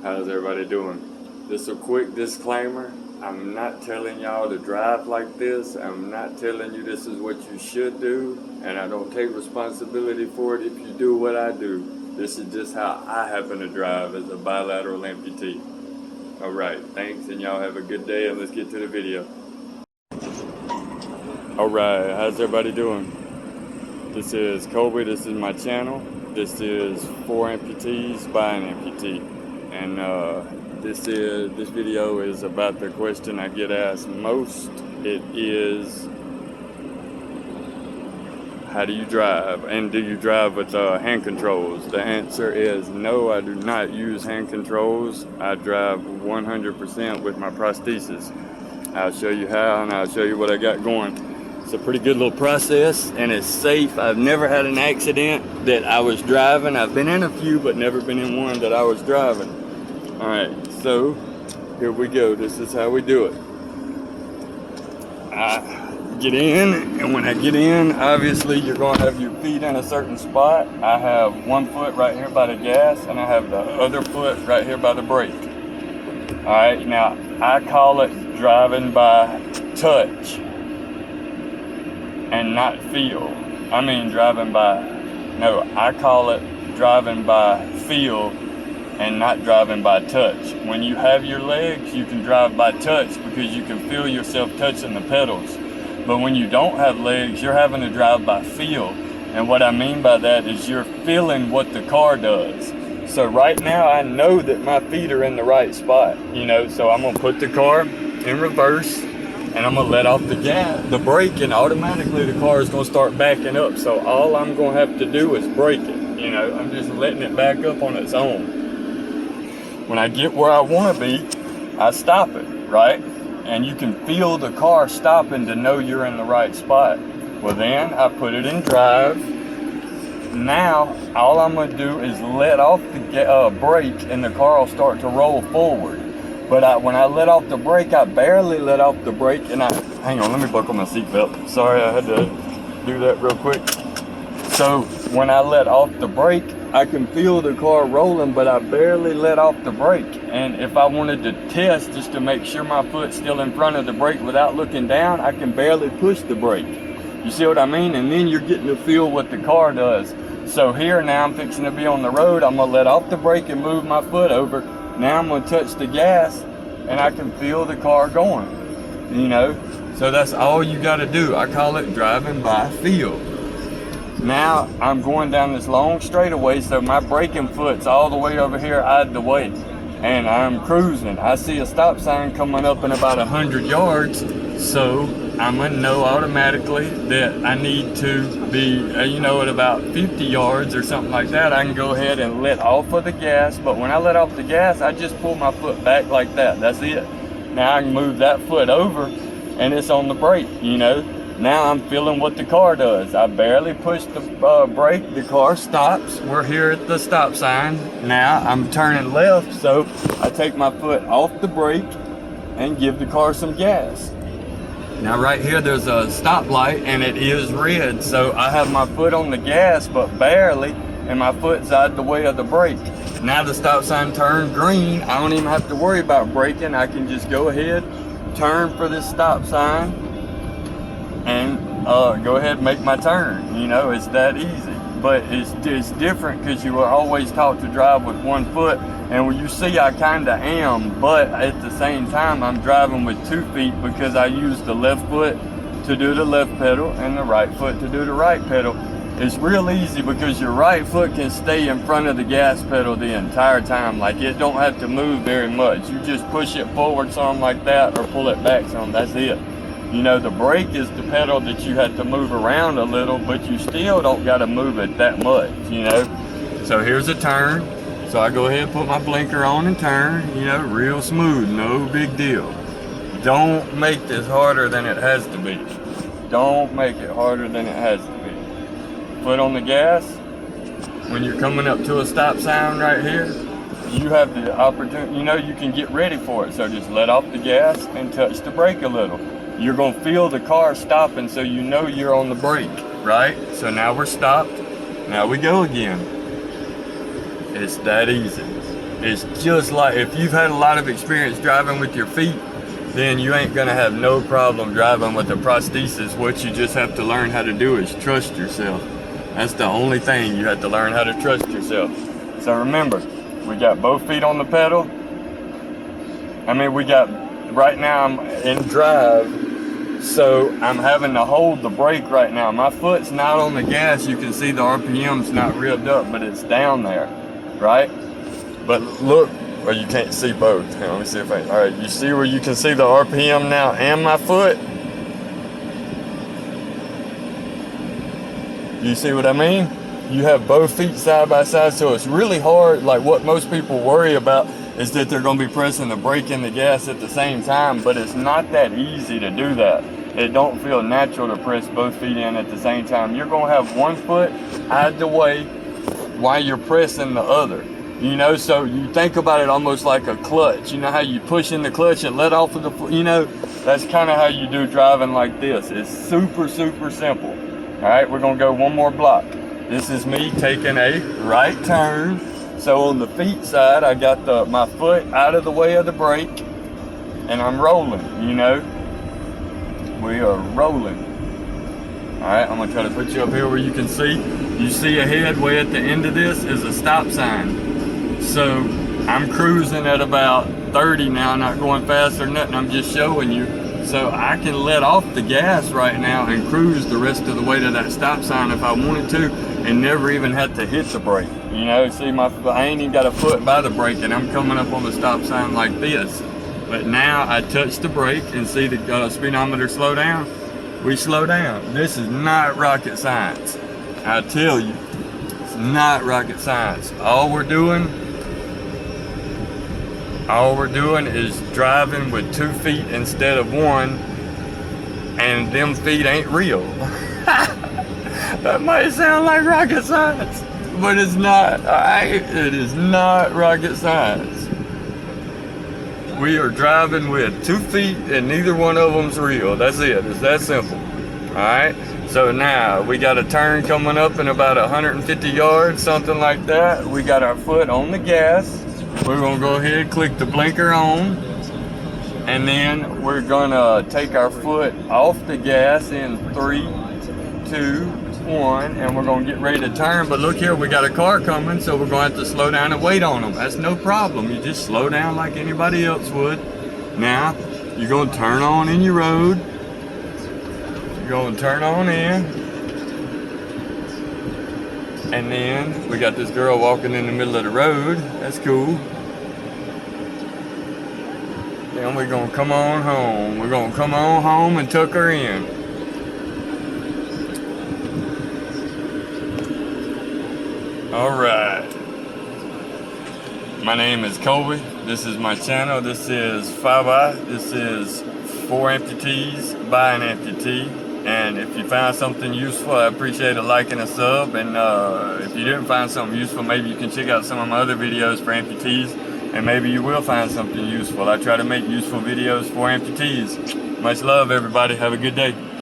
How's everybody doing? Just a quick disclaimer. I'm not telling y'all to drive like this. I'm not telling you this is what you should do. And I don't take responsibility for it if you do what I do. This is just how I happen to drive as a bilateral amputee. Alright, thanks, and y'all have a good day, and let's get to the video. Alright, how's everybody doing? This is Kobe, this is my channel. This is for amputees by an amputee. And this video is about the question I get asked most. It is, how do you drive? And do you drive with hand controls? The answer is no, I do not use hand controls. I drive 100% with my prosthesis. I'll show you how, and I'll show you what I got going. It's a pretty good little process, and it's safe. I've never had an accident that I was driving. I've been in a few, but never been in one that I was driving. Alright, so here we go. This is how we do it. I get in, and when I get in, obviously you're going to have your feet in a certain spot. I have one foot right here by the gas, and I have the other foot right here by the brake. Alright, now I call it driving by touch and not feel. I call it driving by feel and not driving by touch. When you have your legs, you can drive by touch because you can feel yourself touching the pedals. But when you don't have legs, you're having to drive by feel. And what I mean by that is you're feeling what the car does. So right now I know that my feet are in the right spot, so I'm gonna put the car in reverse and I'm gonna let off the brake, and automatically the car is gonna start backing up. So all I'm gonna have to do is brake it. I'm just letting it back up on its own. When I get where I want to be, I stop it, right? And you can feel the car stopping to know you're in the right spot. Well, then I put it in drive. Now, all I'm going to do is let off the brake, and the car will start to roll forward. But when I let off the brake, I barely let off the brake, and hang on, let me buckle my seatbelt. Sorry, I had to do that real quick. So when I let off the brake, I can feel the car rolling, but I barely let off the brake. And if I wanted to test just to make sure my foot's still in front of the brake without looking down, I can barely push the brake. You see what I mean? And then you're getting to feel what the car does. So here now I'm fixing to be on the road. I'm gonna let off the brake and move my foot over. Now I'm gonna touch the gas and I can feel the car going, So that's all you gotta do. I call it driving by feel. Now I'm going down this long straightaway, so my braking foot's all the way over here out of the way, and I'm cruising. I see a stop sign coming up in about 100 yards, so I'm gonna know automatically that I need to be, at about 50 yards or something like that. I can go ahead and let off of the gas, but when I let off the gas, I just pull my foot back like that. That's it. Now I can move that foot over, and it's on the brake, Now I'm feeling what the car does. I barely push the brake, the car stops. We're here at the stop sign. Now I'm turning left, so I take my foot off the brake and give the car some gas. Now right here there's a stoplight and it is red, so I have my foot on the gas but barely, and my foot's out of the way of the brake. Now the stop sign turned green. I don't even have to worry about braking. I can just go ahead, turn for this stop sign, and go ahead and make my turn. It's that easy. But it's different because you were always taught to drive with one foot, and when you see I kind of am, but at the same time I'm driving with 2 feet because I use the left foot to do the left pedal and the right foot to do the right pedal. It's real easy because your right foot can stay in front of the gas pedal the entire time. Like, it don't have to move very much. You just push it forward some like that or pull it back some, that's it. The brake is the pedal that you have to move around a little, but you still don't got to move it that much, So here's a turn. So I go ahead and put my blinker on and turn, real smooth, no big deal. Don't make this harder than it has to be. Don't make it harder than it has to be. Foot on the gas. When you're coming up to a stop sign right here, you have the opportunity, you can get ready for it. So just let off the gas and touch the brake a little. You're gonna feel the car stopping, so you're on the brake, right? So now we're stopped. Now we go again. It's that easy. It's just like, if you've had a lot of experience driving with your feet, then you ain't gonna have no problem driving with a prosthesis. What you just have to learn how to do is trust yourself. That's the only thing, you have to learn how to trust yourself. So remember, we got both feet on the pedal. Right now I'm in drive, so I'm having to hold the brake right now. My foot's not on the gas. You can see the RPM's not revved up, but it's down there, right? But look, well, you can't see both. Hang on, let me see if all right, you see where you can see the RPM now and my foot? You see what I mean? You have both feet side by side, so it's really hard. Like, what most people worry about is that they're gonna be pressing the brake and the gas at the same time, but it's not that easy to do that. It don't feel natural to press both feet in at the same time. You're gonna have one foot out of the way while you're pressing the other. You know, so you think about it almost like a clutch. You know how you push in the clutch and let off of the, you know, that's kind of how you do driving like this. It's super, super simple. All right, we're gonna go one more block. This is me taking a right turn. So on the feet side, I got my foot out of the way of the brake, and I'm rolling, you know. We are rolling. All right, I'm gonna try to put you up here where you can see. You see ahead, way at the end of this is a stop sign. So I'm cruising at about 30 now, not going fast or nothing, I'm just showing you. So I can let off the gas right now and cruise the rest of the way to that stop sign if I wanted to, and never even had to hit the brake. You know, see, I ain't even got a foot by the brake, and I'm coming up on the stop sign like this. But now I touch the brake and see the speedometer slow down. We slow down. This is not rocket science. I tell you, it's not rocket science. All we're doing is driving with 2 feet instead of 1, and them feet ain't real. That might sound like rocket science, but it's not. It is not rocket science. We are driving with 2 feet and neither one of them's real. That's it. It's that simple. All right. So now we got a turn coming up in about 150 yards, something like that. We got our foot on the gas. We're gonna go ahead and click the blinker on, and then we're gonna take our foot off the gas in 3, 2, 1, and we're gonna get ready to turn. But look here, we got a car coming, so we're gonna have to slow down and wait on them. That's no problem. You just slow down like anybody else would. Now, you're gonna turn on in your road. You're gonna turn on in. And then we got this girl walking in the middle of the road. That's cool. Then we're gonna come on home. We're gonna come on home and tuck her in. All right. My name is Colby. This is my channel. This is 5i. This is for amputees by an amputee. And if you found something useful, I appreciate a like and a sub. And if you didn't find something useful, maybe you can check out some of my other videos for amputees, and maybe you will find something useful. I try to make useful videos for amputees. Much love, everybody. Have a good day.